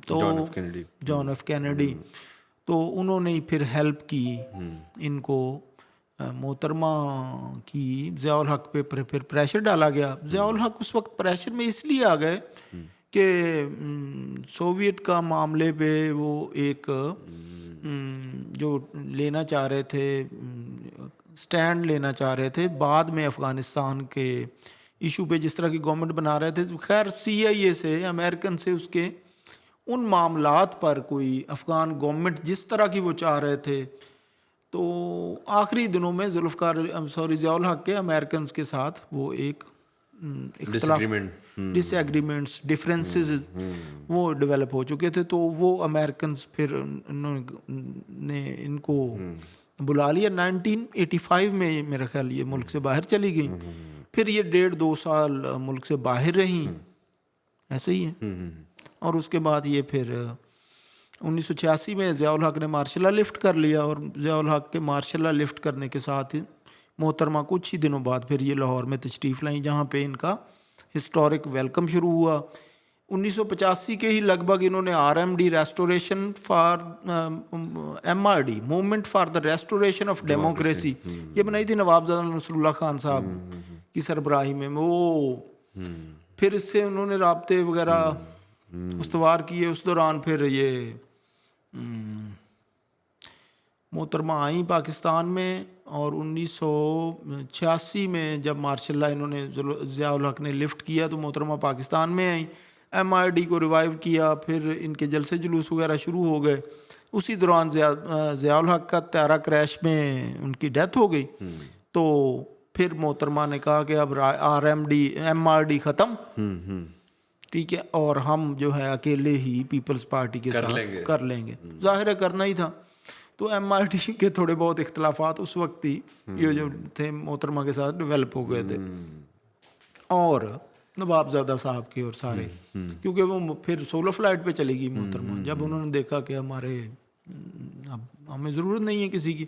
تو John F Kennedy, تو انہوں نے پھر ہیلپ کی ان کو، محترمہ کی ضیاء الحق پہ پھر پریشر ڈالا گیا. ضیاء الحق اس وقت پریشر میں اس لیے آ گئے کہ سوویت کا معاملے پہ وہ ایک جو لینا چاہ رہے تھے، سٹینڈ لینا چاہ رہے تھے بعد میں افغانستان کے ایشو پہ، جس طرح کی گورنمنٹ بنا رہے تھے. خیر سی آئی اے سے، امریکن سے اس کے ان معاملات پر کوئی افغان گورنمنٹ جس طرح کی وہ چاہ رہے تھے، تو آخری دنوں میں ضیاء الحق کے امریکنز کے ساتھ وہ ایک اختلاف، ڈس ایگریمنٹس، ڈفرینسز وہ ڈیولپ ہو چکے تھے. تو وہ امریکنز پھر انہوں نے ان کو بلا لیا. 1985 میں میرا خیال یہ ملک سے باہر چلی گئی. پھر یہ 1.5-2 سال ملک سے باہر رہیں، ایسے ہی ہے. اور اس کے بعد یہ پھر 1986 میں ضیاء الحق نے مارشل لا لفٹ کر لیا، اور ضیاء الحق کے مارشل لا لفٹ کرنے کے ساتھ ہی محترمہ کچھ ہی دنوں بعد پھر یہ لاہور میں تشریف لائیں، جہاں پہ ان کا ہسٹورک ویلکم شروع ہوا. 1985 کے ہی لگ بھگ انہوں نے RMD restoration for MRD movement for the restoration of democracy یہ بنائی تھی نواب زادہ نصر اللہ خان صاحب کی سربراہی میں. وہ پھر اس سے انہوں نے رابطے وغیرہ استوار کیے. اس دوران پھر یہ محترمہ آئیں پاکستان میں، اور 1986 میں جب مارشل لا انہوں نے ضیاء الحق نے لفٹ کیا تو محترمہ پاکستان میں آئیں، MRD کو ریوائیو کیا. پھر ان کے جلسے جلوس وغیرہ شروع ہو گئے. اسی دوران ضیاء الحق کا طیارہ کریش میں ان کی ڈیتھ ہو گئی. تو پھر محترمہ نے کہا کہ اب MRD ختم، ٹھیک ہے، اور ہم جو ہے اکیلے ہی پیپلز پارٹی کے ساتھ کر لیں گے. ظاہر ہے کرنا ہی تھا. تو MRD کے تھوڑے بہت اختلافات اس وقت ہی یہ جو تھے محترمہ کے ساتھ ڈیولپ ہو گئے تھے، اور نواب زادہ صاحب کے اور سارے، کیونکہ وہ پھر سولو فلائٹ پہ چلی گئی محترمہ جب انہوں نے دیکھا کہ اب ہمیں ضرورت نہیں ہے کسی کی.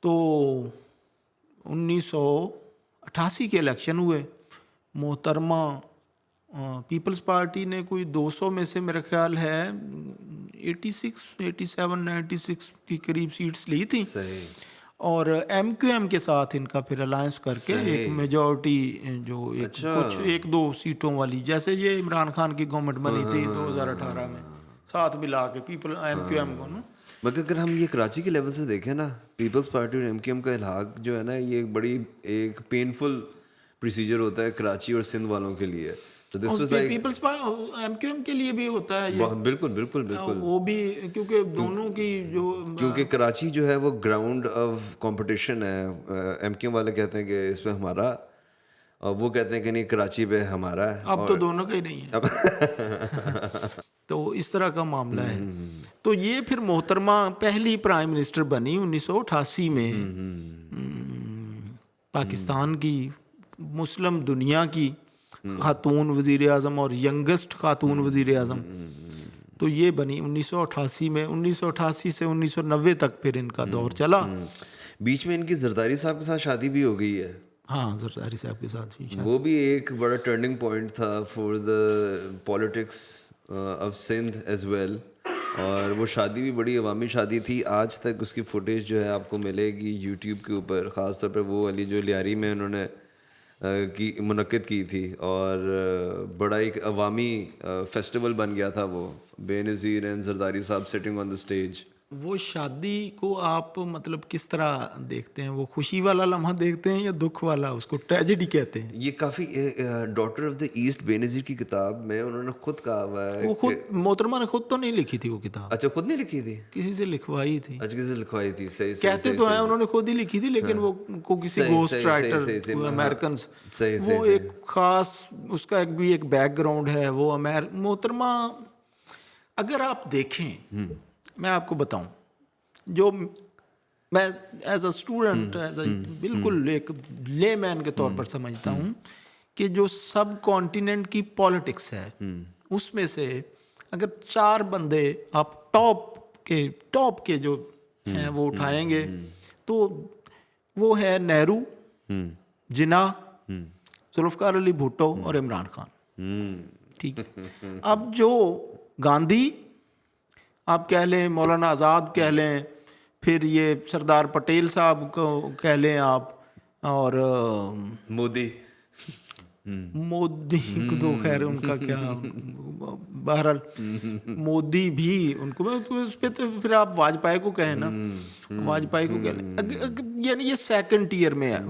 تو 1988 کے الیکشن ہوئے. محترمہ پیپلز پارٹی نے کوئی 200 میں سے میرا خیال ہے 86 کی قریب سیٹس لی تھیں، اور MQM کے ساتھ ان کا پھر الائنس کر کے ایک میجورٹی جو کچھ 1-2 سیٹوں والی، جیسے یہ عمران خان کی گورنمنٹ بنی تھی 2018 میں، ساتھ ملا کے MQM کو نا. مگر اگر ہم یہ کراچی کے لیول سے دیکھیں نا، پیپلز پارٹی اور MQM کا الحاق جو ہے نا، یہ ایک بڑی ایک پینفل پروسیجر ہوتا ہے کراچی اور سندھ والوں کے لیے. پیپلز MQM کے لیے بھی ہوتا ہے یہ، بالکل وہ بھی، کیونکہ دونوں کی کیونکہ کراچی جو ہے وہ گراؤنڈ آف کمپٹیشن ہے. MQM والے کہتے ہیں کہ اس پہ ہمارا، اور وہ کہتے ہیں کہ نہیں کراچی پہ ہمارا ہے. اب تو دونوں کا ہی نہیں ہے. تو اس طرح کا معاملہ ہے. تو یہ پھر محترمہ پہلی پرائم منسٹر بنی 1988 میں، پاکستان کی، مسلم دنیا کی خاتون وزیر اعظم اور ینگسٹ خاتون وزیر اعظم. تو یہ بنی 1988 میں. 1988 سے 1990 تک پھر ان کا دور چلا. بیچ میں ان کی زرداری صاحب کے ساتھ شادی بھی ہو گئی ہے. ہاں، زرداری صاحب کے ساتھ وہ بھی ایک بڑا ٹرننگ پوائنٹ تھا for the politics of Sindh as well. اور وہ شادی بھی بڑی عوامی شادی تھی. آج تک اس کی فوٹیج جو ہے آپ کو ملے گی یوٹیوب کے اوپر، خاص طور پہ وہ والی جو لیاری میں انہوں نے کی منعقد کی تھی، اور بڑا ایک عوامی فیسٹیول بن گیا تھا وہ. بے نظیر اینڈ زرداری صاحب سٹنگ آن دا اسٹیج. وہ شادی کو آپ مطلب کس طرح دیکھتے ہیں؟ وہ خوشی والا لمحہ دیکھتے ہیں یا دکھ والا؟ اس کو ٹریجڈی کہتے ہیں. یہ کافی ڈاٹر آف دا ایسٹ بے نظیر کی کتاب میں انہوں نے خود کہا ہوا ہے. وہ خود محترمہ نے خود تو نہیں لکھی تھی وہ کتاب. اچھا، خود نہیں لکھی تھی، کسی سے لکھوائی تھی. اچھا، کسی سے لکھوائی تھی. صحیح کہتے تو ہیں انہوں نے خود ہی لکھی تھی، لیکن وہ کو کسی گھوسٹ رائٹر امریکنز، وہ ایک خاص اس کا ایک بیک گراؤنڈ ہے. وہ محترمہ اگر آپ دیکھیں، میں آپ کو بتاؤں، جو میں ایز اے اسٹوڈنٹ، بالکل ایک لے مین کے طور پر سمجھتا ہوں کہ جو سب کانٹیننٹ کی پالیٹکس ہے، اس میں سے اگر 4 بندے آپ ٹاپ کے جو ہیں وہ اٹھائیں گے تو وہ ہے نہرو، جناح، ذوالفقار علی بھٹو اور عمران خان. ٹھیک ہے. اب جو گاندھی آپ کہہ لیں, مولانا آزاد کہہ لیں, پھر یہ سردار پٹیل صاحب کو کہہ لیں آپ, اور مودی مودی کو تو خیر ان کا کیا, بہرحال مودی بھی ان کو, اس پہ تو پھر آپ واجپئی کو کہیں نا, واجپئی کو کہہ لیں, یعنی یہ سیکنڈ ٹیئر میں ہے.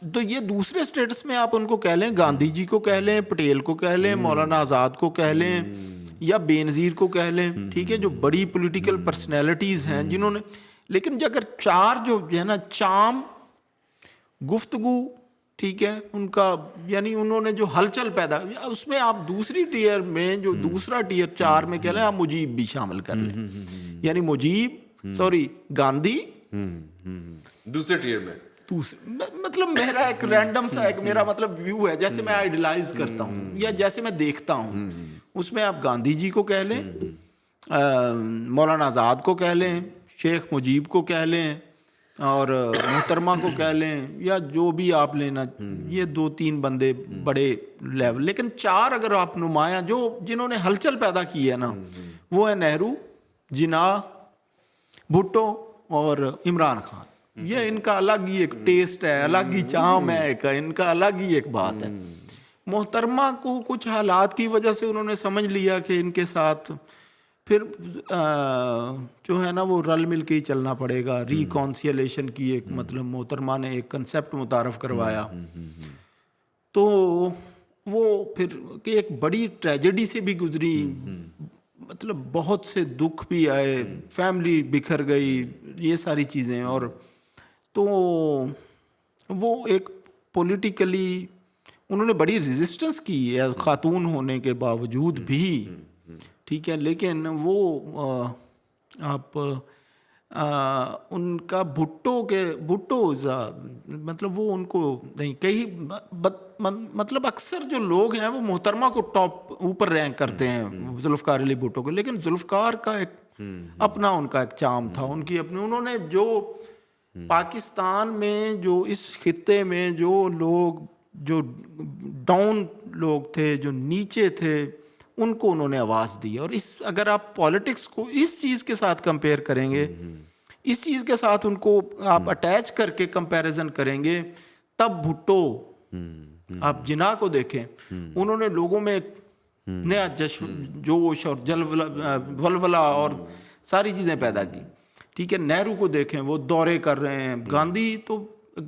تو یہ دوسرے اسٹیٹس میں آپ ان کو کہہ لیں, گاندھی جی کو کہہ لیں, پٹیل کو کہہ لیں, مولانا آزاد کو کہہ لیں, یا بے نظیر کو کہہ لیں, ٹھیک ہے, جو بڑی پولیٹیکل پرسنالٹیز ہیں جنہوں نے, لیکن اگر چار جو ہے نا چام, گفتگو, ٹھیک ہے, ان کا یعنی انہوں نے جو ہلچل پیدا, اس میں آپ دوسری ٹیئر میں جو دوسرا ٹیئر 4 میں کہہ لیں, آپ مجیب بھی شامل کر لیں, یعنی مجیب گاندھی دوسرے ٹیئر میں. مطلب میرا ایک رینڈم سا ایک میرا مطلب ویو ہے, جیسے میں آئیڈیلائز کرتا ہوں یا جیسے میں دیکھتا ہوں, اس میں آپ گاندھی جی کو کہہ لیں, مولانا آزاد کو کہہ لیں, شیخ مجیب کو کہہ لیں, اور محترمہ کو کہہ لیں, یا جو بھی آپ لینا, یہ 2-3 بندے بڑے لیول. لیکن 4 اگر آپ نمایاں جو جنہوں نے ہلچل پیدا کی ہے نا, وہ ہے نہرو, جناح, بھٹو اور عمران خان. یہ ان کا الگ ہی ایک ٹیسٹ ہے, الگ ہی چام ہے, ان کا الگ ہی ایک بات ہے. محترمہ کو کچھ حالات کی وجہ سے انہوں نے سمجھ لیا کہ ان کے ساتھ پھر جو ہے نا وہ رل مل کے ہی چلنا پڑے گا. ریکانسیلیشن کی ایک مطلب محترمہ نے ایک کنسیپٹ متعارف کروایا, تو وہ پھر کہ ایک بڑی ٹریجڈی سے بھی گزری, مطلب بہت سے دکھ بھی آئے, فیملی بکھر گئی, یہ ساری چیزیں. اور تو وہ ایک پولیٹیکلی انہوں نے بڑی ریزسٹنس کی ہے خاتون ہونے کے باوجود بھی, ٹھیک ہے, لیکن وہ آپ ان کا بھٹو مطلب وہ ان کو نہیں کئی مطلب اکثر جو لوگ ہیں وہ محترمہ کو ٹاپ اوپر رینک کرتے ہیں ذوالفقار علی بھٹو کو, لیکن ذوالفقار کا ایک اپنا ان کا ایک چام تھا, ان کی اپنی, انہوں نے جو پاکستان میں جو اس خطے میں جو لوگ جو ڈاؤن لوگ تھے, جو نیچے تھے, ان کو انہوں نے آواز دی. اور اس اگر آپ پالیٹکس کو اس چیز کے ساتھ کمپیئر کریں گے, اس چیز کے ساتھ ان کو آپ اٹیچ کر کے کمپیریزن کریں گے, تب بھٹو, آپ جناح کو دیکھیں, انہوں نے لوگوں میں نیا جوش اور ولولہ اور ساری چیزیں پیدا کی, ٹھیک ہے. نہرو کو دیکھیں, وہ دورے کر رہے ہیں.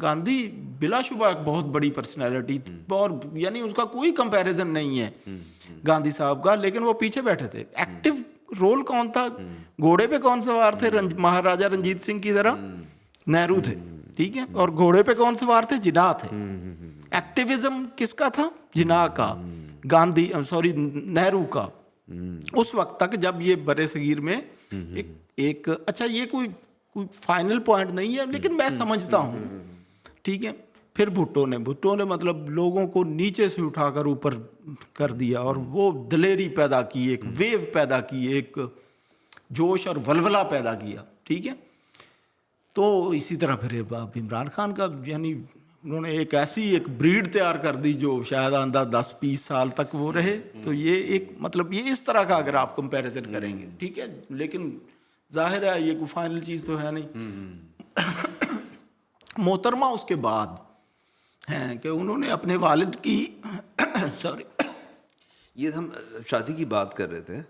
گاندھی بلا شبہ ایک بہت بڑی پرسنالٹی, اور یعنی اس کا کوئی کمپیریزن نہیں ہے گاندھی صاحب کا, لیکن وہ پیچھے بیٹھے تھے. ایکٹیو رول کون تھا, گھوڑے پہ کون سوار تھے, مہاراجہ رنجیت سنگھ کی طرح نہرو تھے, ٹھیک ہے, اور گھوڑے پہ کون سوار تھے, جناح تھے. ایکٹیویزم کس کا تھا, جناح کا, نہرو کا, اس وقت تک جب یہ برے صغیر میں ایک اچھا, یہ کوئی فائنل پوائنٹ نہیں ہے, لیکن میں سمجھتا ہوں, ٹھیک ہے. پھر بھٹو نے مطلب لوگوں کو نیچے سے اٹھا کر اوپر کر دیا, اور وہ دلیری پیدا کی, ایک ویو پیدا کی, ایک جوش اور ولولہ پیدا کیا, ٹھیک ہے. تو اسی طرح پھر عمران خان کا, یعنی انہوں نے ایک ایسی ایک بریڈ تیار کر دی جو شاید آئندہ 10-20 سال تک وہ رہے. تو یہ ایک مطلب یہ اس طرح کا اگر آپ کمپیریزن کریں گے, ٹھیک ہے, لیکن ظاہر ہے یہ کوئی فائنل چیز تو ہے نہیں. محترمہ اس کے بعد ہیں کہ انہوں نے اپنے والد کی یہ ہم شادی کی بات کر رہے تھے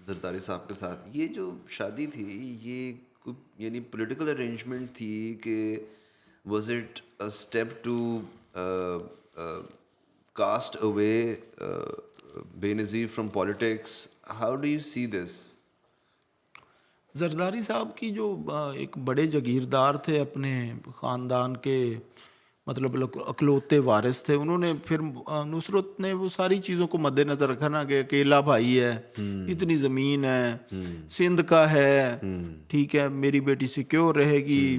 زرداری صاحب کے ساتھ. یہ جو شادی تھی یہ یعنی پولیٹیکل ارینجمنٹ تھی کہ was it a step to cast away Benazir from politics, how do you see this? Zardari صاحب کی جو ایک بڑے جاگیردار تھے, اپنے خاندان کے مطلب اکلوتے وارث تھے, انہوں نے پھر نصرت نے وہ ساری چیزوں کو مد نظر رکھا نا کہ اکیلا بھائی ہے, اتنی زمین ہے, سندھ کا ہے, ٹھیک ہے, میری بیٹی سیکیور رہے گی.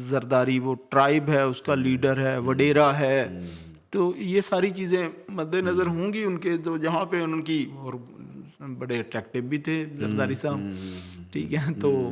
زرداری وہ ٹرائب ہے, اس کا لیڈر ہے, وڈیرا ہے, تو یہ ساری چیزیں مد نظر ہوں گی ان کے, تو جہاں پہ ان کی, اور بڑے اٹریکٹیو بھی تھے زرداری صاحب, ٹھیک ہے. تو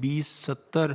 20-70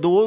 2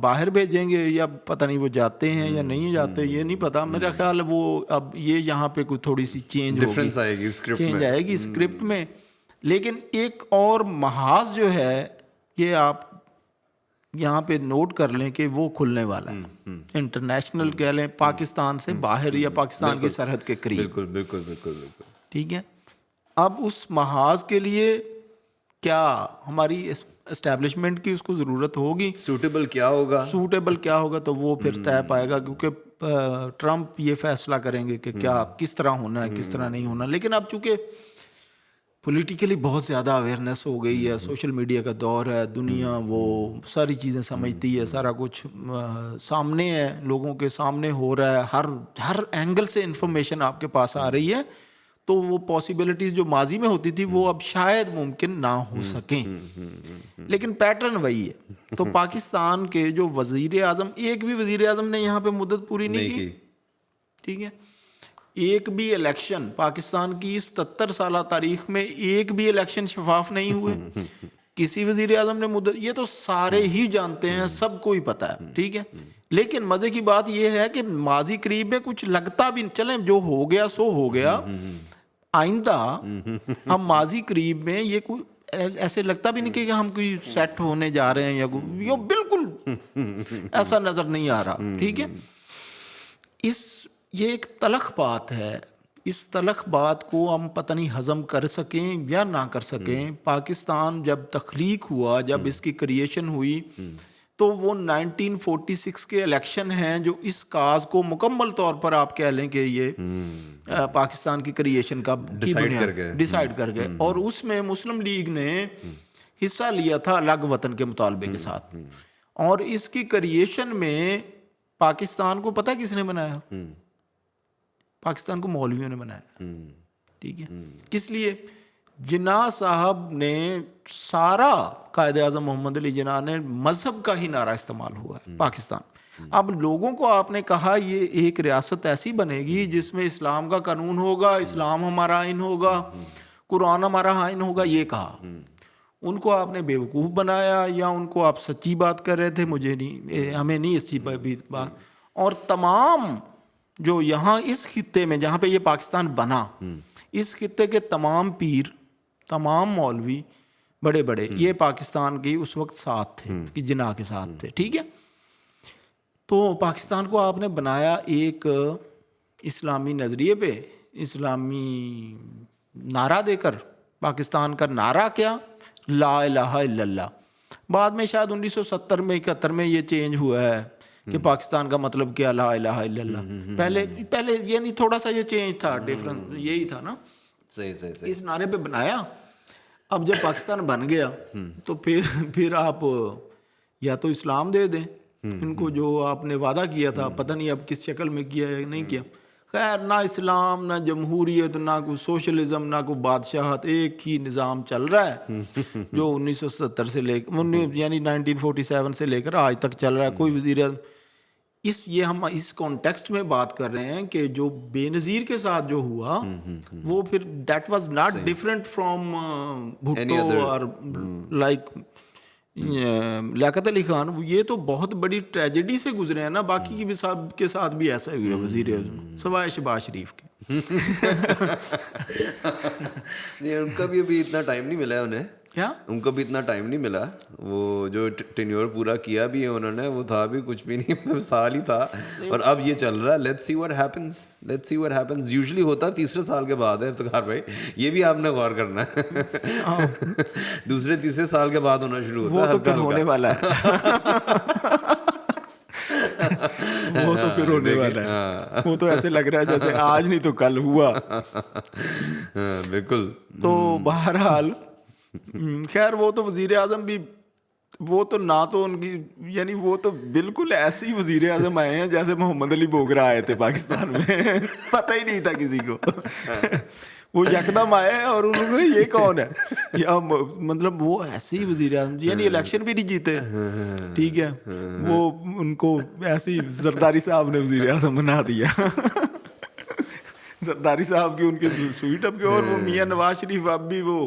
باہر بھیجیں گے یا پتہ نہیں وہ جاتے ہیں یا نہیں جاتے, یہ نہیں پتا. میرا خیال ہے وہ اب یہ یہاں پہ کوئی تھوڑی سی چینج ہوگی, چینج آئے گی اسکرپٹ میں. لیکن ایک اور محاذ جو ہے یہ آپ یہاں پہ نوٹ کر لیں کہ وہ کھلنے والا ہے, انٹرنیشنل کہہ لیں, پاکستان سے باہر یا پاکستان کی سرحد کے قریب. بالکل بالکل بالکل بالکل. ٹھیک ہے, اب اس محاذ کے لیے کیا ہماری اسٹیبلشمنٹ کی اس کو ضرورت ہوگی, سوٹیبل کیا ہوگا, سوٹیبل کیا ہوگا, تو وہ پھر طے پائے گا, کیونکہ ٹرمپ یہ فیصلہ کریں گے کہ کیا کس طرح ہونا ہے کس طرح نہیں ہونا. لیکن اب چونکہ پولیٹیکلی بہت زیادہ اویئرنیس ہو گئی ہے, سوشل میڈیا کا دور ہے, دنیا وہ ساری چیزیں سمجھتی ہے, سارا کچھ سامنے ہے, لوگوں کے سامنے ہو رہا ہے, ہر اینگل سے انفارمیشن آپ کے پاس آ رہی ہے, تو وہ پاسبلٹیز جو ماضی میں ہوتی تھی وہ اب شاید ممکن نہ ہو سکیں. لیکن پیٹرن وہی ہے. تو پاکستان کے جو وزیر اعظم, ایک بھی وزیر اعظم نے یہاں پہ مدت پوری نہیں کی, ٹھیک ہے, ایک بھی الیکشن پاکستان کی اس 77 سالہ تاریخ میں ایک بھی الیکشن شفاف نہیں ہوئے. کسی وزیر اعظم نے مدت, یہ تو سارے ہی جانتے ہیں, سب کو ہی پتہ ہے, ٹھیک ہے. لیکن مزے کی بات یہ ہے کہ ماضی قریب میں کچھ لگتا بھی, چلیں جو ہو گیا سو ہو گیا, آئندہ ہم ماضی قریب میں یہ کوئی ایسے لگتا بھی نہیں کہ ہم کوئی سیٹ ہونے جا رہے ہیں یا یہ بالکل ایسا نظر نہیں آ رہا, ٹھیک ہے. یہ ایک تلخ بات ہے, اس تلخ بات کو ہم پتہ نہیں ہضم کر سکیں یا نہ کر سکیں. پاکستان جب تخلیق ہوا, جب اس کی کریشن ہوئی, تو وہ 1946 کے الیکشن ہیں جو اس کاز کو مکمل طور پر آپ کہہ لیں کہ یہ پاکستان کی کریشن کا ڈیسائیڈ کر گئے. اور اس میں مسلم لیگ نے حصہ لیا تھا الگ وطن کے مطالبے کے ساتھ. اور اس کی کریشن میں پاکستان کو پتہ کس نے بنایا؟ پاکستان کو مولویوں نے بنایا, ٹھیک ہے. کس لیے؟ جناح صاحب نے سارا, قائد اعظم محمد علی جناح نے مذہب کا ہی نعرہ استعمال ہوا ہے پاکستان. اب لوگوں کو آپ نے کہا یہ ایک ریاست ایسی بنے گی جس میں اسلام کا قانون ہوگا, اسلام ہمارا آئین ہوگا, قرآن ہمارا آئین ہوگا, یہ کہا. ان کو آپ نے بیوقوف بنایا یا ان کو آپ سچی بات کر رہے تھے, مجھے نہیں, ہمیں نہیں اس چیز بات. اور تمام جو یہاں اس خطے میں جہاں پہ یہ پاکستان بنا, اس خطے کے تمام پیر, تمام مولوی بڑے بڑے, یہ پاکستان کی اس وقت ساتھ تھے, کہ جناح کے ساتھ تھے, ٹھیک ہے. تو پاکستان کو آپ نے بنایا ایک اسلامی نظریے پہ, اسلامی نعرہ دے کر. پاکستان کا نعرہ کیا؟ لا الہ الا اللہ. بعد میں شاید 1970 میں 71 میں یہ چینج ہوا ہے کہ پاکستان کا مطلب کیا, لا الہ الا اللہ. پہلے یعنی تھوڑا سا یہ چینج تھا, ڈفرنس یہی تھا نا. صحیح. اس نعرے پہ بنایا. اب جب پاکستان بن گیا تو پھر آپ یا تو اسلام دے دیں ان کو, جو آپ نے وعدہ کیا تھا, پتہ نہیں اب کس شکل میں کیا یا نہیں کیا. خیر, نہ اسلام, نہ جمہوریت, نہ کوئی سوشلزم, نہ کوئی بادشاہت, ایک ہی نظام چل رہا ہے جو 1970 سے لے کر یعنی 1947 سے لے کر آج تک چل رہا ہے. کوئی وزیر یہ ہم اس کانٹیکسٹ میں بات کر رہے ہیں کہ جو بے نظیر کے ساتھ جو ہوا وہ پھر that was not different from Bhutto اور لائک لیاقت علی خان. یہ تو بہت بڑی ٹریجڈی سے گزرے ہیں نا. باقی کے ساتھ بھی ایسا ہی ہوا وزیر اعظم سوائے شہباز شریف کے. نہیں, ان کا بھی ابھی اتنا ٹائم نہیں ملا ہے انہیں. کیا ان کو بھی اتنا ٹائم نہیں ملا. وہ جو ٹینیور پورا کیا بھی ہے انہوں نے, وہ تھا بھی کچھ بھی نہیں, مطلب سال ہی تھا. اور اب یہ چل رہا ہے. Let's see what happens. Usually ہوتا تیسرے سال کے بعد ہے افتخار بھائی, یہ بھی آپ نے غور کرنا ہے. دوسرے تیسرے سال کے بعد ہونا شروع ہوتا ہے. وہ تو پھر ہونے والا ہے. وہ تو پھر ہونے والا ہے. وہ تو ایسے لگ رہا ہے جیسے آج نہیں تو کل ہوا. بالکل. تو بہرحال خیر, وہ تو وزیر اعظم بھی, وہ تو نہ تو ان کی یعنی وہ تو بالکل ایسے ہی وزیر اعظم آئے ہیں جیسے محمد علی بوگرا آئے تھے پاکستان میں. پتہ ہی نہیں تھا کسی کو. وہ یکدم آئے اور انہوں نے یہ کون ہے, یا مطلب وہ ایسے ہی وزیر اعظم, یعنی الیکشن بھی نہیں جیتے, ٹھیک ہے. وہ ان کو ایسے ہی زرداری صاحب نے وزیر اعظم بنا دیا. زرداری صاحب کی ان کے سویٹ اپ کے, اور وہ میاں نواز شریف اب بھی وہ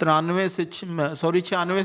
96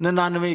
99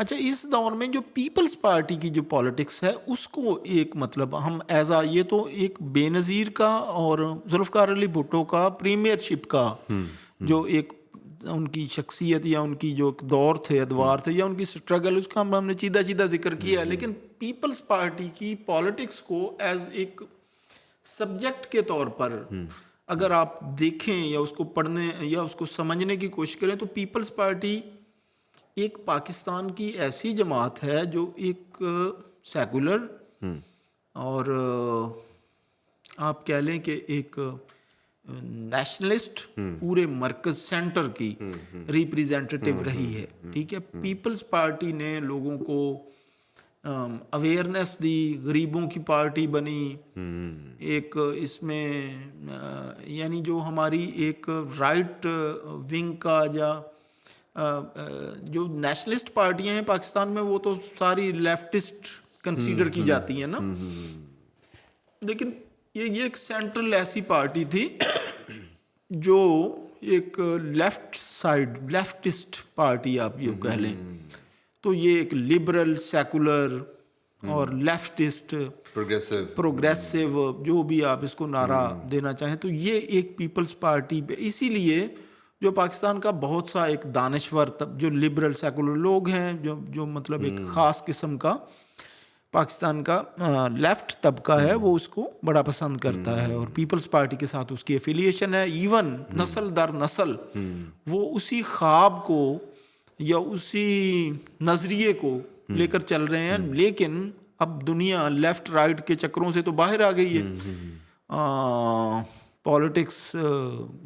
اچھا اس دور میں جو پیپلز پارٹی کی جو پالیٹکس ہے اس کو ایک مطلب ہم ایز آ یہ تو ایک بے نظیر کا اور ذوالفقار علی بھٹو کا پریمیئر شپ کا جو ایک ان کی شخصیت یا ان کی جو دور تھے ادوار تھے یا ان کی سٹرگل اس کا ہم نے چیدہ ذکر کیا ہے، لیکن پیپلز پارٹی کی پالیٹکس کو ایز ایک سبجیکٹ کے طور پر اگر آپ دیکھیں یا اس کو پڑھنے یا اس کو سمجھنے کی کوشش کریں تو پیپلز پارٹی ایک پاکستان کی ایسی جماعت ہے جو ایک سیکولر اور آپ کہہ لیں کہ ایک نیشنلسٹ پورے مرکز سینٹر کی ریپریزنٹیٹیو رہی ہے، ٹھیک ہے. پیپلز پارٹی نے لوگوں کو اویئرنیس دی، غریبوں کی پارٹی بنی، ایک اس میں یعنی جو ہماری ایک رائٹ ونگ کا یا جو نیشنلسٹ پارٹیاں ہیں پاکستان میں وہ تو ساری لیفٹسٹ کنسیڈر کی جاتی ہیں نا، لیکن یہ ایک سینٹرل ایسی پارٹی تھی جو ایک لیفٹ سائڈ لیفٹسٹ پارٹی آپ یہ کہہ لیں، تو یہ ایک لبرل سیکولر اور لیفٹسٹ پروگریسو جو بھی آپ اس کو نعرہ دینا چاہیں، تو یہ ایک پیپلز پارٹی پہ اسی لیے جو پاکستان کا بہت سا ایک دانشور جو لبرل سیکولر لوگ ہیں جو مطلب ایک خاص قسم کا پاکستان کا لیفٹ طبقہ ہے وہ اس کو بڑا پسند کرتا ہے اور پیپلز پارٹی کے ساتھ اس کی ایفیلیشن ہے. ایون نسل در نسل وہ اسی خواب کو یا اسی نظریے کو لے کر چل رہے ہیں، لیکن اب دنیا لیفٹ رائٹ کے چکروں سے تو باہر آ گئی ہے. پالیٹکس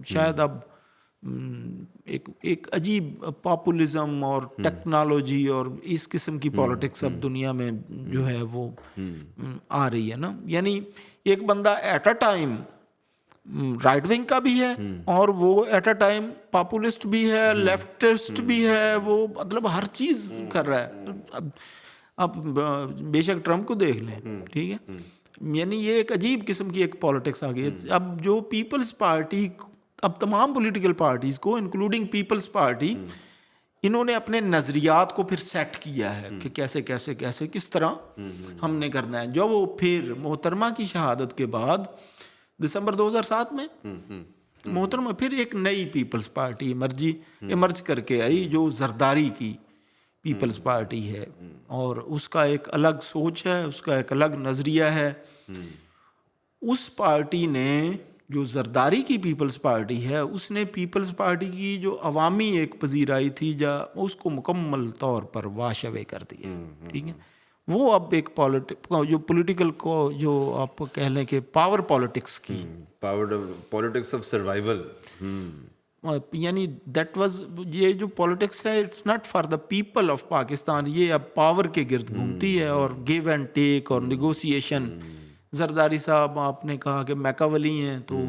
شاید اب ایک عجیب پاپولزم اور ٹیکنالوجی اور اس قسم کی پالیٹکس اب دنیا میں جو ہے وہ آ رہی ہے نا، یعنی ایک بندہ at a time right wing کا بھی ہے اور وہ ایٹ اے ٹائم پاپولسٹ بھی ہے، لیفٹسٹ بھی ہے، وہ مطلب ہر چیز کر رہا ہے. اب بے شک ٹرمپ کو دیکھ لیں، ٹھیک ہے، یعنی یہ ایک عجیب قسم کی ایک پالیٹکس آ گئی ہے. اب جو پیپلز پارٹی اب تمام پولیٹیکل پارٹیز کو انکلوڈنگ پیپلز پارٹی انہوں نے اپنے نظریات کو پھر سیٹ کیا ہے کہ کیسے کس طرح ہم نے کرنا ہے. جو وہ پھر محترمہ کی شہادت کے بعد دسمبر 2007 میں محترمہ پھر ایک نئی پیپلز پارٹی ایمرج کر کے آئی جو زرداری کی پیپلز پارٹی ہے اور اس کا ایک الگ سوچ ہے، اس کا ایک الگ نظریہ ہے. اس پارٹی نے جو زرداری کی پیپلز پارٹی ہے اس نے پیپلز پارٹی کی جو عوامی ایک پذیرائی تھی اس کو مکمل طور پر واش اوے کر دیا، ٹھیک ہے. وہ اب ایک جو پولیٹیکل کو جو آپ کہہ لیں کہ پاور پالیٹکس کی پالیٹکس آف سروائیول، یعنی دیٹ واز یہ جو پالیٹکس ہے it's not for the people of Pakistan, یہ اب پاور کے گرد گھومتی ہے اور گیو اینڈ ٹیک اور نیگوسیشن. زرداری صاحب آپ نے کہا کہ میکاولی ہیں، تو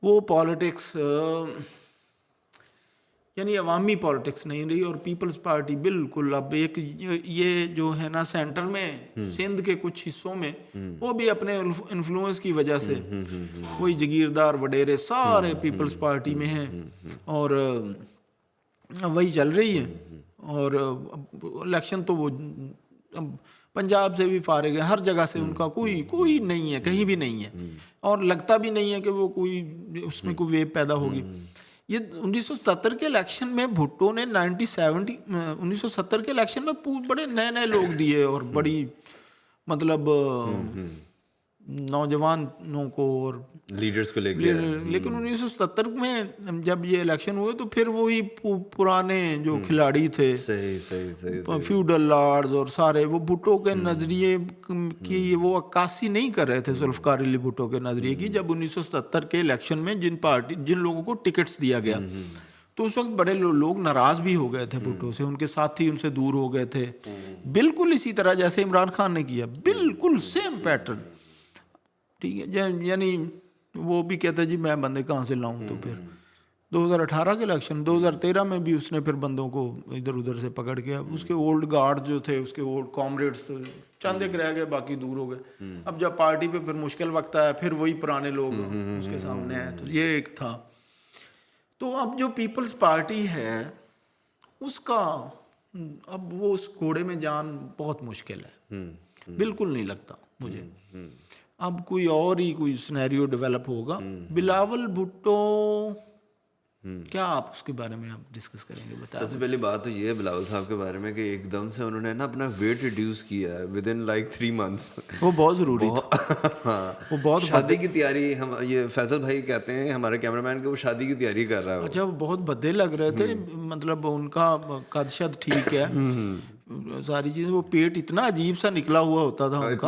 وہ پالیٹکس یعنی عوامی پالیٹکس نہیں رہی اور پیپلز پارٹی بالکل اب ایک یہ جو ہے نا سینٹر میں سندھ کے کچھ حصوں میں وہ بھی اپنے انفلوئنس کی وجہ سے وہی جگیردار وڈیرے سارے پیپلز پارٹی میں ہیں اور وہی چل رہی ہے. اور الیکشن تو وہ پنجاب سے بھی فارغ ہے، ہر جگہ سے ان کا کوئی نہیں ہے، کہیں بھی نہیں ہے اور لگتا بھی نہیں ہے کہ وہ کوئی اس میں کوئی ویو پیدا ہوگی. یہ 1970 کے الیکشن میں بھٹو نے 1970 کے الیکشن میں بڑے نئے لوگ دیے اور بڑی مطلب نوجوانوں کو اور لیڈرز کو لے کے، لیکن 1970 میں جب یہ الیکشن ہوئے تو پھر وہی پرانے جو کھلاڑی تھے فیوڈل لارڈز اور سارے وہ بھٹو کے نظریے کی وہ عکاسی نہیں کر رہے تھے ذوالفقار علی بھٹو کے نظریے کی. جب 1970 کے الیکشن میں جن لوگوں کو ٹکٹس دیا گیا تو اس وقت بڑے لوگ ناراض بھی ہو گئے تھے بھٹو سے، ان کے ساتھی ان سے دور ہو گئے تھے، بالکل اسی طرح جیسے عمران خان نے کیا، بالکل سیم پیٹرن، ٹھیک ہے. یعنی وہ بھی کہتا ہے جی میں بندے کہاں سے لاؤں. تو پھر 2018 کے الیکشن 2013 میں بھی اس نے پھر بندوں کو ادھر ادھر سے پکڑ کے اس کے اولڈ گارڈ جو تھے اس کے اولڈ کامریڈس تھے چند ایک رہ گئے، باقی دور ہو گئے. اب جب پارٹی پہ پھر مشکل وقت آیا پھر وہی پرانے لوگ اس کے سامنے آئے. تو یہ ایک تھا. تو اب جو پیپلز پارٹی ہے اس کا اب وہ اس گھوڑے میں جان بہت مشکل ہے, بالکل نہیں لگتا مجھے. اب کوئی اور ہی کوئی سینیریو ڈیولپ ہوگا. بلاول بھٹو کیا آپ اس کے بارے میں آپ ڈسکس کریں گے, بتا. سب سے پہلی بات تو یہ ہے بلاول صاحب کے بارے میں کہ ایک دم سے انہوں نے نا اپنا ویٹ ریڈیوس کیا ہے ود ان لائک 3 months. وہ بہت ضروری تھا. ہاں, وہ بہت شادی کی تیاری, ہم یہ فیصل بھائی کہتے ہیں ہمارے کیمرہ مین کہ وہ شادی کی تیاری کر رہا ہے. اچھا, وہ بہت بھدے لگ رہے تھے, مطلب ان کا قد شد ٹھیک ہے, ساری چیزیں. وہ پیٹ اتنا عجیب سا نکلا ہوا ہوتا تھا ان کا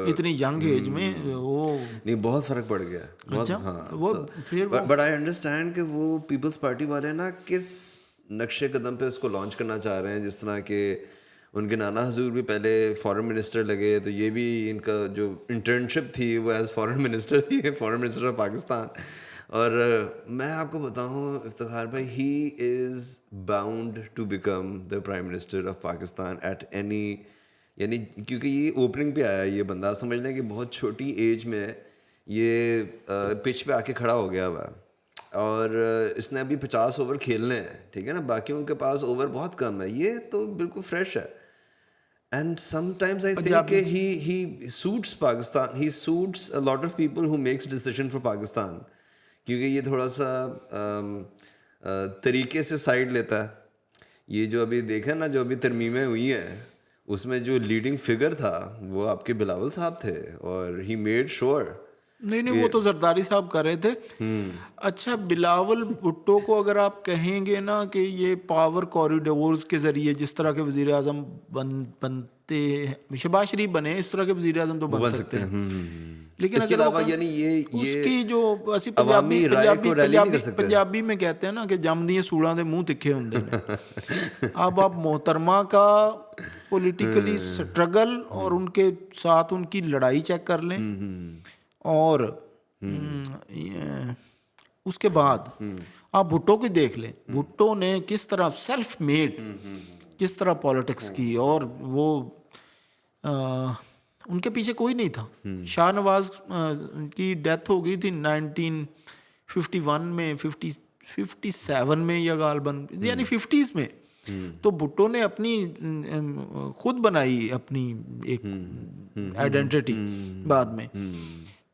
اتنی ینگ ایج میں. وہ نہیں, بہت فرق پڑ گیا. ہاں, وہ پھر بٹ آئی انڈرسٹینڈ کہ وہ پیپلز پارٹی والے نا کس نقش قدم پہ اس کو لانچ کرنا چاہ رہے ہیں. جس طرح کہ ان کے نانا حضور بھی پہلے فارن منسٹر لگے, تو یہ بھی ان کا جو انٹرنشپ تھی وہ ایز فارن منسٹر تھی, فارن منسٹر آف پاکستان. اور میں آپ کو بتاؤں افتخار بھائی, he is bound to become the prime minister of Pakistan at any, یعنی کیونکہ یہ اوپننگ پہ آیا یہ بندہ. آپ سمجھ لیں کہ بہت چھوٹی ایج میں یہ پچ پہ آ کے کھڑا ہو گیا ہوا, اور اس نے ابھی 50 اوور کھیلنے ہیں, ٹھیک ہے نا, باقیوں کے پاس اوور بہت کم ہے, یہ تو بالکل فریش ہے. And some times I think کہ he suits Pakistan, he suits a lot of people who makes decision for Pakistan, کیونکہ یہ تھوڑا سا طریقے سے سائڈ لیتا ہے. یہ جو ابھی دیکھا نا, جو ابھی ترمیمیں ہوئی ہیں, اس میں جو لیڈنگ فگر تھا وہ آپ کے بلاول صاحب تھے, اور ہی میڈ شور. نہیں, وہ تو زرداری صاحب کر رہے تھے. اچھا, بلاول بھٹو کو اگر آپ کہیں گے نا کہ یہ پاور کوریڈورز کے ذریعے جس طرح کے وزیر اعظم بنتے ہیں, شہباز شریف بنے, اس طرح کے وزیر اعظم تو بن سکتے ہیں, لیکن اس کے علاوہ یعنی یہ اس کی جو اسی عوامی رائے کو ریلی نہیں کر سکتے. پنجابی میں کہتے ہیں نا کہ جمدیاں سوڑاں دے منہ تکھے ہوندے نے. اب آپ محترمہ کا پولیٹیکلی سٹرگل اور ان کے ساتھ ان کی لڑائی چیک کر لیں, اور اس کے بعد آپ بھٹو کی دیکھ لیں. بھٹو نے کس طرح سیلف میڈ کس طرح پالیٹکس کی, اور وہ ان کے پیچھے کوئی نہیں تھا. شاہ نواز کی ڈیتھ ہو گئی تھی 1951 میں, 57 میں یا غالباً, یعنی 50s میں. تو بھٹو نے اپنی خود بنائی اپنی ایک آئیڈینٹی بعد میں,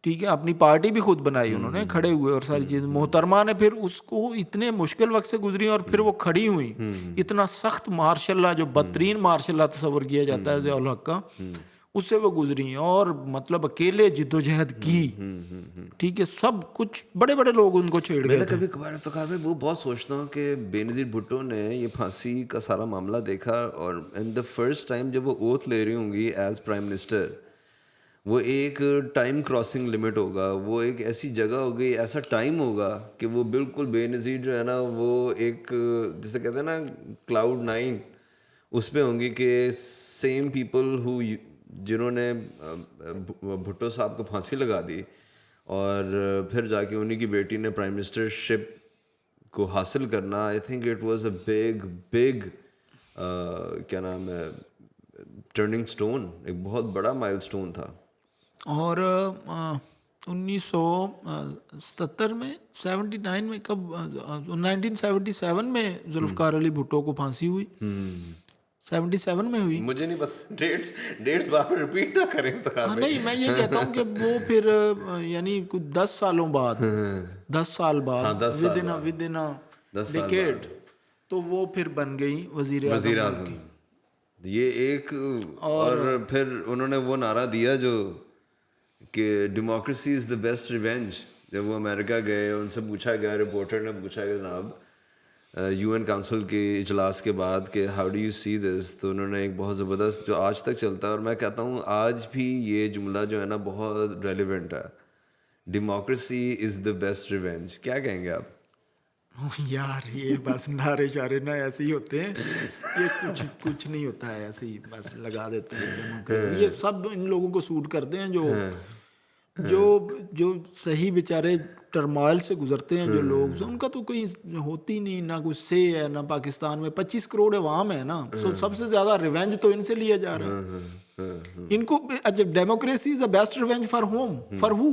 ٹھیک ہے, اپنی پارٹی بھی خود بنائی انہوں نے, کھڑے ہوئے اور ساری چیز. محترمہ نے پھر اس کو اتنے مشکل وقت سے گزری اور پھر وہ کھڑی ہوئی. اتنا سخت مارشاء اللہ, جو بدترین مارشاء اللہ تصور کیا جاتا ہے ضیاء الحق کا, اس سے وہ گزری ہیں, اور مطلب اکیلے جد و جہد کی, ٹھیک ہے. سب کچھ بڑے بڑے لوگ ان کو چھیڑ گئے. میں کبھی کبھار افتخار میں وہ بہت سوچتا ہوں کہ بے نظیر بھٹو نے یہ پھانسی کا سارا معاملہ دیکھا, اور ان دا فرسٹ ٹائم جب وہ اوتھ لے رہی ہوں گی ایز پرائم منسٹر, وہ ایک ٹائم کراسنگ لمٹ ہوگا, وہ ایک ایسی جگہ ہوگی, ایسا ٹائم ہوگا کہ وہ بالکل بے نظیر جو ہے نا, وہ ایک جسے کہتے ہیں نا کلاؤڈ 9, اس پہ ہوں گی کہ سیم پیپل ہو جنہوں نے بھٹو صاحب کو پھانسی لگا دی, اور پھر جا کے انہیں کی بیٹی نے پرائم منسٹر شپ کو حاصل کرنا. I think it was a big کیا نام ہے, ٹرننگ سٹون, ایک بہت بڑا مائل سٹون تھا. اور 1977 میں 79 میں کب 1977 میں ذوالفقار علی بھٹو کو پھانسی ہوئی. 77 میں ہوئی, مجھے نہیں پتا, ڈیٹس بار بار ریپیٹ نہ کریں. نہیں, میں یہ کہتا ہوں کہ وہ پھر یعنی کچھ 10 سالوں بعد, 10 سال بعد, ود ان ڈیکیڈ, تو وہ پھر بن گئی وزیر اعظم. یہ ایک, اور پھر انہوں نے وہ نعرہ دیا جو کہ democracy is the best revenge. جب وہ امریکہ گئے, ان سے پوچھا گیا, رپورٹر نے پوچھا کہ جناب UN کونسل کے اجلاس کے بعد کہ ہاؤ ڈو یو سی دس, تو انہوں نے ایک بہت زبردست جو آج تک چلتا ہے, اور میں کہتا ہوں آج بھی یہ جملہ جو ہے نا بہت ریلیونٹ ہے, democracy is the best revenge. کیا کہیں گے آپ؟ یار یہ بس نعرے شارے نا ایسے ہی ہوتے ہیں, یہ کچھ نہیں ہوتا ہے, ایسے ہی بس لگا دیتے ہیں. یہ سب ان لوگوں کو سوٹ کرتے ہیں جو صحیح بیچارے ٹرمائل سے گزرتے ہیں, جو لوگ, ان کا تو کوئی ہوتی نہیں, نہ کوئی سے ہے, نہ پاکستان میں 25 کروڑ عوام ہے نا, سب سے زیادہ ریونج تو ان سے لیا جا رہا ہے. ان کو democracy is a best revenge for home, for who,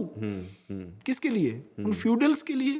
کس کے لیے؟ ان فیوڈلز کے لیے,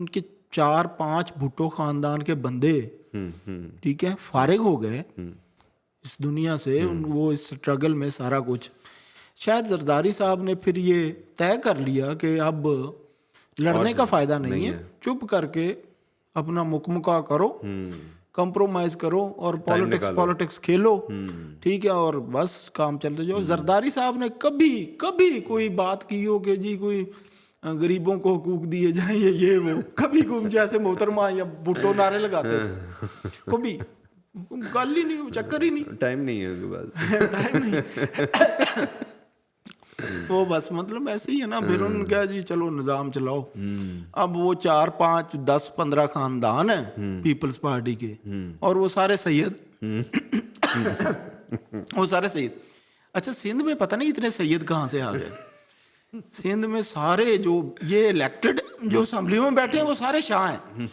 ان کے 4-5 بھٹو خاندان کے بندے ٹھیک ہے فارغ ہو گئے اس دنیا سے. وہ اس سٹرگل میں سارا کچھ شاید زرداری صاحب نے پھر یہ طے کر لیا کہ اب لڑنے کا فائدہ نہیں ہے, چپ کر کے اپنا مکمکا کرو, کمپرومائز کرو اور پالیٹکس کھیلو, ٹھیک ہے, اور بس کام چلتے جاؤ. زرداری صاحب نے کبھی کوئی بات کی ہو کہ جی کوئی غریبوں کو حقوق دیے جائیں یہ وہ, کبھی کوئی جیسے محترمہ یا بھٹو نعرے لگاتے تھے, کبھی گل ہی نہیں, چکر ہی نہیں, ٹائم نہیں ہے ان کے پاس, ٹائم نہیں. وہ بس مطلب ایسے ہی ہے نا. پھر انہوں نے کہا جی چلو نظام چلاؤ. اب وہ 4-5-10-15 خاندان ہیں پیپلز پارٹی کے, اور وہ سارے سید وہ سارے سید. اچھا سندھ میں پتہ نہیں اتنے سید کہاں سے آ گئے. سندھ میں سارے جو یہ الیکٹڈ جو اسمبلیوں میں بیٹھے ہیں وہ سارے شاہ ہیں,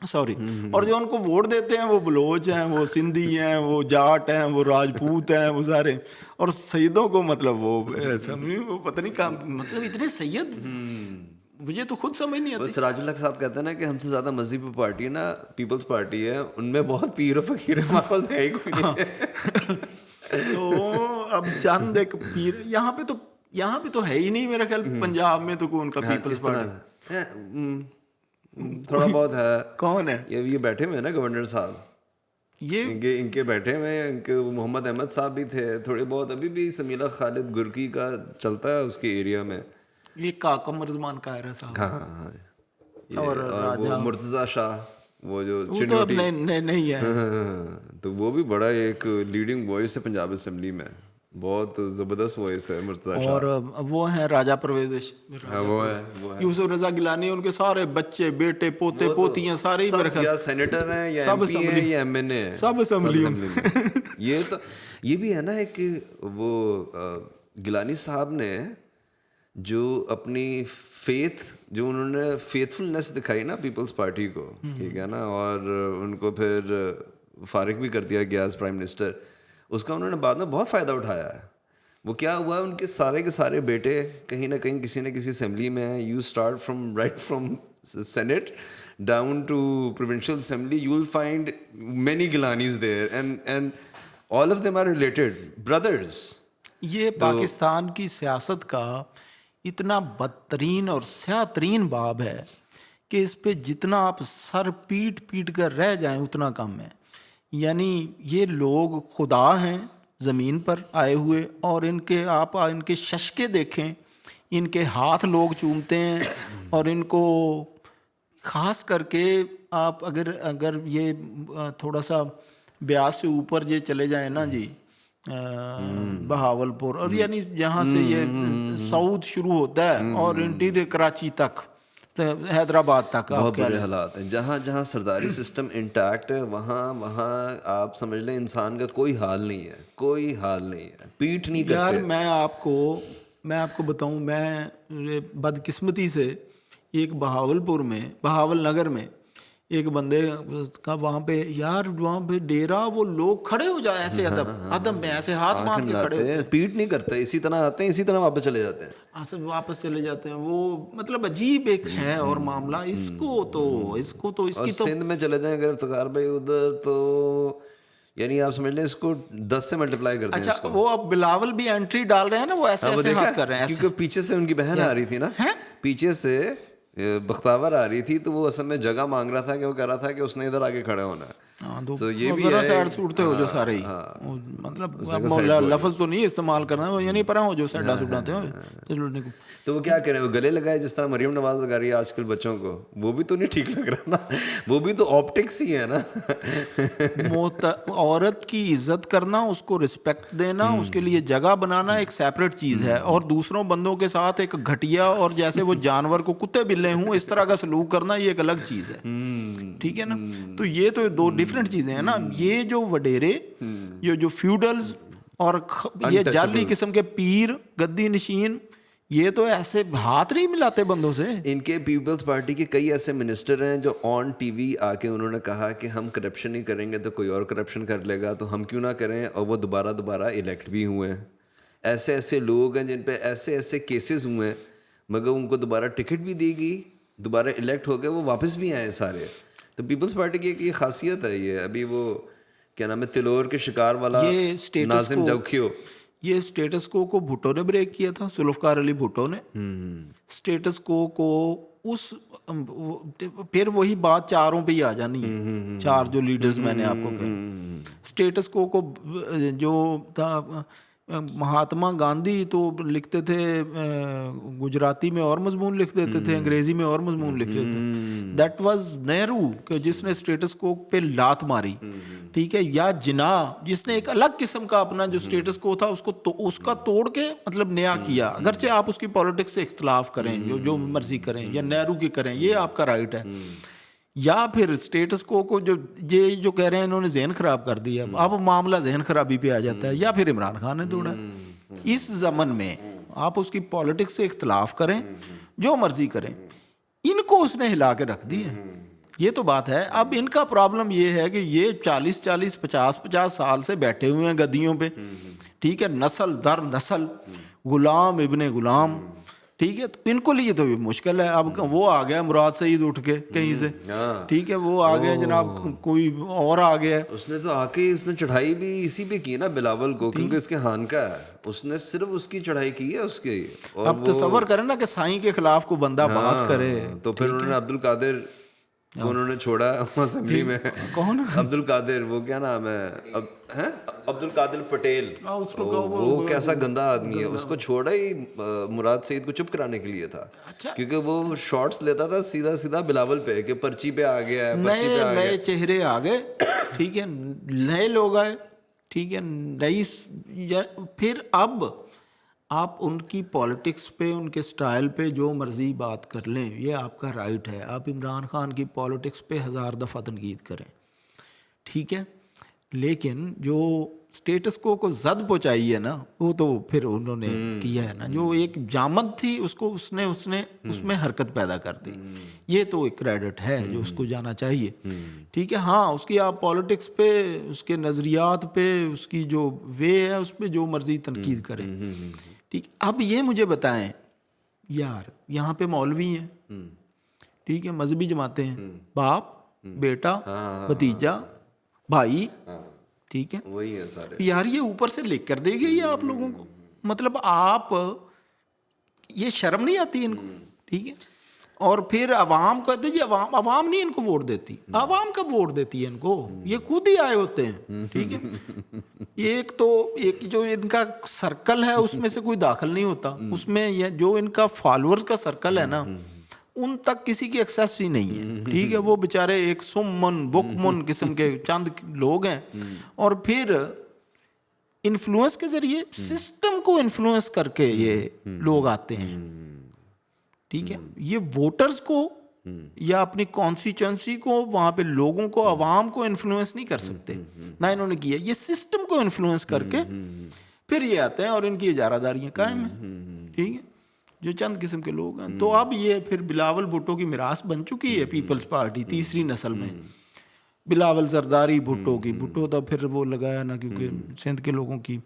سوری, اور جو ان کو ووٹ دیتے ہیں وہ بلوچ ہیں, وہ سندھی ہیں, وہ جاٹ ہیں, وہ راجپوت ہیں, وہ سارے, اور سیدوں کو مطلب وہ پتہ نہیں کہاں, مطلب اتنے سید, مجھے تو خود سمجھ نہیں آتی. سراج الحق صاحب کہتے ہیں نا کہ ہم سے زیادہ مذہبی پارٹی ہے نا پیپلز پارٹی ہے, ان میں بہت پیر و فقیر ہمارے پاس ہے ہی کوئی نہیں. تو اب چند ایک پیر یہاں پہ تو ہے ہی نہیں میرا خیال. پنجاب میں تو کون کا پیپلز پارٹی تھوڑا بہت ہے. کون ہے یہ بیٹھے ہوئے ہیں نا گورنر صاحب, یہ ان کے بیٹھے ہوئے ہیں, ان کے محمد احمد صاحب بھی تھے تھوڑے بہت, ابھی بھی سمیلہ خالد گرکی کا چلتا ہے اس کے ایریا میں, یہ کاکم رضوان قاہرہ صاحب, ہاں, اور وہ مرتضیٰ شاہ وہ جو چنوٹی نہیں ہے, تو وہ بھی بڑا ایک لیڈنگ وائس ہے پنجاب اسمبلی میں, بہت زبردست وائس ہے مرتضیٰ شاہ. اور وہ ہیں راجہ پرویز, وہ ہے یوسف رضا گیلانی, ان کے سارے بچے بیٹے پوتے پوتیاں سارے یا سینیٹر ہیں یا ایم پی ہیں یا ایم این اے ہیں, سب اسمبلی میں. یہ بھی ہے نا ایک وہ گیلانی صاحب نے جو اپنی جو انہوں نے فیتھفلنس دکھائی نا پیپلز پارٹی کو, ٹھیک ہے نا, اور ان کو پھر فارغ بھی کر دیا گیا ایز پرائم منسٹر, اس کا انہوں نے بعد میں بہت فائدہ اٹھایا ہے. وہ کیا ہوا, ان کے سارے بیٹے کہیں نہ کہیں کسی نہ کسی اسمبلی میں ہیں. You start from senate down to provincial assembly, you will find many Gilanis there, and all of them are related brothers. یہ پاکستان کی سیاست کا اتنا بدترین اور سیاہ ترین باب ہے کہ اس پہ جتنا آپ سر پیٹ کر رہ جائیں اتنا کم ہے. یعنی یہ لوگ خدا ہیں زمین پر آئے ہوئے, اور ان کے ششکے دیکھیں, ان کے ہاتھ لوگ چومتے ہیں, اور ان کو خاص کر کے آپ اگر یہ تھوڑا سا بیاس سے اوپر یہ چلے جائیں نا جی, بہاول پور, اور یعنی جہاں سے یہ سعود شروع ہوتا ہے اور انٹیریئر کراچی تک, حیدرآباد تک, بہت برے حالات ہیں. جہاں سرداری سسٹم انٹیکٹ ہے وہاں آپ سمجھ لیں انسان کا کوئی حال نہیں ہے, کوئی حال نہیں ہے, پیٹ نہیں کرتے. یار میں آپ کو بتاؤں, میں بدقسمتی سے ایک بہاول نگر میں ایک بندے کا وہاں پہ ڈیرا, وہ لوگ کھڑے ہو جائے ایسے ادب میں, ایسے ہاتھ مار کے کھڑے ہوتے ہیں, پیٹ نہیں کرتے, اسی طرح آتے ہیں اسی طرح واپس چلے جاتے ہیں. وہ مطلب عجیب ایک ہے اور معاملہ. اس کو تو سندھ میں چلے جائیں اگر افتخار بھائی ادھر, تو یعنی آپ سمجھ لیں اس کو 10 سے ملٹیپلائی کرتے ہیں. اچھا وہ اب بلاول بھی انٹری ڈال رہے ہیں نا, وہ ایسے ہاتھ کر رہے ہیں, کیونکہ پیچھے سے ان کی بہن آ رہی تھی نا, پیچھے سے بختاور آ رہی تھی, تو وہ اصل میں جگہ مانگ رہا تھا کہ وہ کہہ رہا تھا کہ اس نے ادھر آگے کھڑے ہونا ہے. یہ بھی سوٹتے ہو جو سارے ہی, مطلب لفظ تو نہیں استعمال کرنا, یعنی پر ہو جو سیڈا سٹاتے ہو. تو وہ کیا کریں, وہ گلے لگائے جس طرح مریم نواز لگا رہی ہے آج کل بچوں کو, وہ بھی تو نہیں ٹھیک لگ رہا نا, وہ بھی تو آپٹکس ہی ہے نا. عورت کی عزت کرنا, اس کو رسپیکٹ دینا, اس کے لیے جگہ بنانا ایک سیپریٹ چیز ہے, اور دوسروں بندوں کے ساتھ ایک گھٹیا اور جیسے وہ جانور کو کتے بلے ہوں اس طرح کا سلوک کرنا, یہ ایک الگ چیز ہے, ٹھیک ہے نا. تو یہ تو دو ڈفرینٹ چیزیں ہیں نا. یہ جو وڈیرے, جو فیوڈلز اور یہ جعلی قسم کے پیر گدی نشین, یہ تو ایسے ہاتھ نہیں ملاتے بندوں سے. ان کے پیپلز پارٹی کے کئی ایسے منسٹر ہیں جو آن ٹی وی آ کے انہوں نے کہا کہ ہم کرپشن نہیں کریں گے تو کوئی اور کرپشن کر لے گا, تو ہم کیوں نہ کریں, اور وہ دوبارہ الیکٹ بھی ہوئے ہیں. ایسے لوگ ہیں جن پہ ایسے کیسز ہوئے ہیں, مگر ان کو دوبارہ ٹکٹ بھی دی گئی, دوبارہ الیکٹ ہو گئے, وہ واپس بھی آئے سارے. تو پیپلز پارٹی کی ایک خاصیت ہے یہ. ابھی وہ کیا نام ہے, تلور کے شکار والا ناظم جوکھیو, یہ اسٹیٹس کو بھٹو نے بریک کیا تھا, ذوالفقار علی بھٹو نے اسٹیٹس کو اس پھر وہی بات چاروں پہ ہی آ جانی ہے, چار جو لیڈرز میں نے آپ کو کہا. اسٹیٹس کو جو تھا مہاتما گاندھی تو لکھتے تھے گجراتی میں اور مضمون لکھ دیتے تھے, انگریزی میں اور مضمون لکھ لیتے تھے. دیٹ واز نہرو کہ جس نے اسٹیٹس کو پہ لات ماری, ٹھیک ہے, یا جناح جس نے ایک الگ قسم کا اپنا جو اسٹیٹس کو تھا اس کا توڑ کے مطلب نیا کیا. اگرچہ آپ اس کی پالیٹکس سے اختلاف کریں, جو مرضی کریں, یا نہرو کی کریں, یہ آپ کا رائٹ ہے. یا پھر اسٹیٹس کو جو کہہ رہے ہیں انہوں نے ذہن خراب کر دیا, اب معاملہ ذہن خرابی پہ آ جاتا ہے. یا پھر عمران خان نے توڑا. اس زمن میں آپ اس کی پالیٹکس سے اختلاف کریں, جو مرضی کریں, ان کو اس نے ہلا کے رکھ دیا. یہ تو بات ہے. اب ان کا پرابلم یہ ہے کہ یہ 40 50 سال سے بیٹھے ہوئے ہیں گدیوں پہ, ٹھیک ہے, نسل در نسل, غلام ابن غلام, ٹھیک ہے. ان کو لیے تو مشکل ہے. اب وہ آ گیا مراد سعید اٹھ کے کہیں سے, ٹھیک ہے, وہ آ گیا جناب, کوئی اور آ گیا. اس نے تو آ کے اس نے چڑھائی بھی اسی پہ کی نا بلاول کو, کیونکہ اس کے ہان کا ہے, اس نے صرف اس کی چڑھائی کی ہے اس کی. اب تصور کریں نا کہ سائیں کے خلاف کو بندہ بات کرے, تو پھر انہوں نے عبد القادر کو انہوں نے چھوڑا اسمبلی میں. کون عبد القادر, وہ کیا نام ہے, عبد القادر پٹیل, وہ کیسا گندا آدمی ہے, اس کو چھوڑا ہی مراد سعید کو چپ کرانے کے لیے تھا, کیونکہ وہ شارٹس لیتا تھا سیدھا سیدھا بلاول پہ کہ پرچی پہ آ گیا ہے, پرچی پہ آ گیا. نئے چہرے آ گئے, ٹھیک ہے, نئے لوگ آئے, ٹھیک ہے, پھر اب آپ ان کی پالیٹکس پہ, ان کے سٹائل پہ جو مرضی بات کر لیں, یہ آپ کا رائٹ ہے. آپ عمران خان کی پالیٹکس پہ 1000 دفعہ تنقید کریں, ٹھیک ہے, لیکن جو اسٹیٹس کو زد پہنچائی ہے نا, وہ تو پھر انہوں نے کیا ہے نا. جو ایک جامد تھی اس کو اس نے اس میں حرکت پیدا کر دی. یہ تو ایک کریڈٹ ہے جو اس کو جانا چاہیے, ٹھیک ہے. ہاں, اس کی آپ پالیٹکس پہ, اس کے نظریات پہ, اس کی جو وے ہے اس پہ جو مرضی تنقید کریں, ٹھیک. اب یہ مجھے بتائیں یار, یہاں پہ مولوی ہیں, ٹھیک ہے, مذہبی جماعتیں ہیں, باپ بیٹا بھتیجا بھائی, ٹھیک ہے, وہی ہے سارے یار, یہ اوپر سے لکھ کر دے گی یہ آپ لوگوں کو. مطلب آپ, یہ شرم نہیں آتی ان کو, ٹھیک ہے. اور پھر عوام کہتے جی عوام نہیں ان کو ووٹ دیتی. عوام کب ووٹ دیتی ہے ان کو؟ یہ خود ہی آئے ہوتے ہیں, ٹھیک ہے. ایک جو ان کا سرکل ہے اس میں سے کوئی داخل نہیں ہوتا, اس میں جو ان کا فالوورز کا سرکل ہے نا, ان تک کسی کی ایکسیس ہی نہیں ہے, ٹھیک ہے. وہ بیچارے ایک سمن بکمن قسم کے چند لوگ ہیں, اور پھر انفلوئنس کے ذریعے سسٹم کو انفلوئنس کر کے یہ لوگ آتے ہیں, ٹھیک ہے. یہ ووٹرز کو یا اپنی کانسٹیچوئنسی کو, وہاں پہ لوگوں کو, عوام کو انفلوئنس نہیں کر سکتے, نہ انہوں نے کیا. یہ سسٹم کو انفلوئنس کر کے پھر یہ آتے ہیں اور ان کی اجارہ داریاں قائم ہیں, ٹھیک ہے, جو چند قسم کے لوگ ہیں. تو اب یہ پھر بلاول بھٹو کی میراث بن چکی ہے پیپلز پارٹی تیسری نسل میں. بلاول زرداری بھٹو کی, بھٹو تو پھر وہ لگایا نا کیونکہ سندھ کے لوگوں کی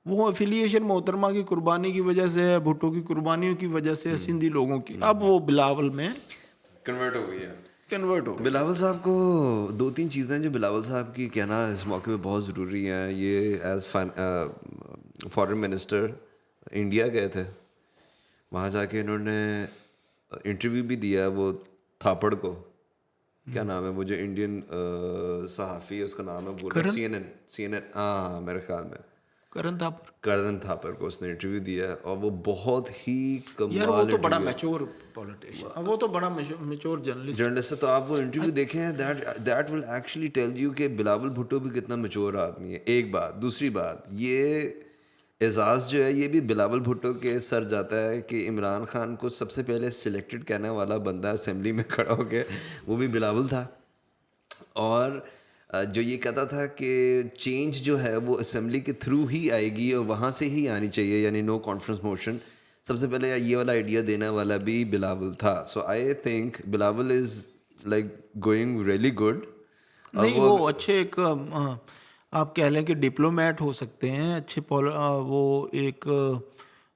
وہ افیلیشن محترمہ کی قربانی کی وجہ سے ہے, بھٹو کی قربانیوں کی وجہ سے سندھی لوگوں کی, اب وہ بلاول میں کنورٹ ہو گئی ہے. کنورٹ ہو. بلاول صاحب کو 2-3 چیزیں جو بلاول صاحب کی کہنا اس موقع پہ بہت ضروری ہیں. یہ ایز فارن منسٹر انڈیا گئے تھے, وہاں جا کے انہوں نے انٹرویو بھی دیا وہ تھاپڑ کو, کیا نام ہے وہ جو انڈین صحافی ہے, اس کا نام ہے بولا CNN, ہاں میرے خیال میں کرن تھاپر کو اس نے انٹرویو دیا ہے, اور وہ بہت ہی کمال, وہ تو بڑا میچور پولیٹیشین, وہ تو بڑا میچور جرنلسٹ ہے. تو آپ وہ انٹرویو دیکھیں, that will actually tell you کہ بلاول بھٹو بھی کتنا میچور آدمی ہے. ایک بات. دوسری بات, یہ اعزاز جو ہے یہ بھی بلاول بھٹو کے سر جاتا ہے کہ عمران خان کو سب سے پہلے سلیکٹڈ کہنے والا بندہ اسمبلی میں کھڑا ہو کے وہ بھی بلاول تھا, اور جو یہ کہتا تھا کہ چینج جو ہے وہ اسمبلی کے تھرو ہی آئے گی اور وہاں سے ہی آنی چاہیے, یعنی نو کانفرنس موشن. سب سے پہلے یہ والا آئیڈیا دینے والا بھی بلاول تھا. So I think Bilawal is like going really good. نہیں, وہ اچھے ایک آپ کہہ لیں کہ ڈپلومیٹ ہو سکتے ہیں, اچھے وہ ایک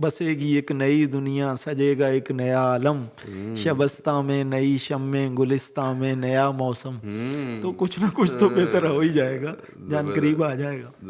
بسے گی ایک نئی دنیا، سجے گا ایک نیا عالم، شبستہ میں نئی شمیں، گلستہ میں نیا موسم. تو کچھ نہ کچھ تو بہتر ہو ہی جائے گا، جان قریب آ جائے گا.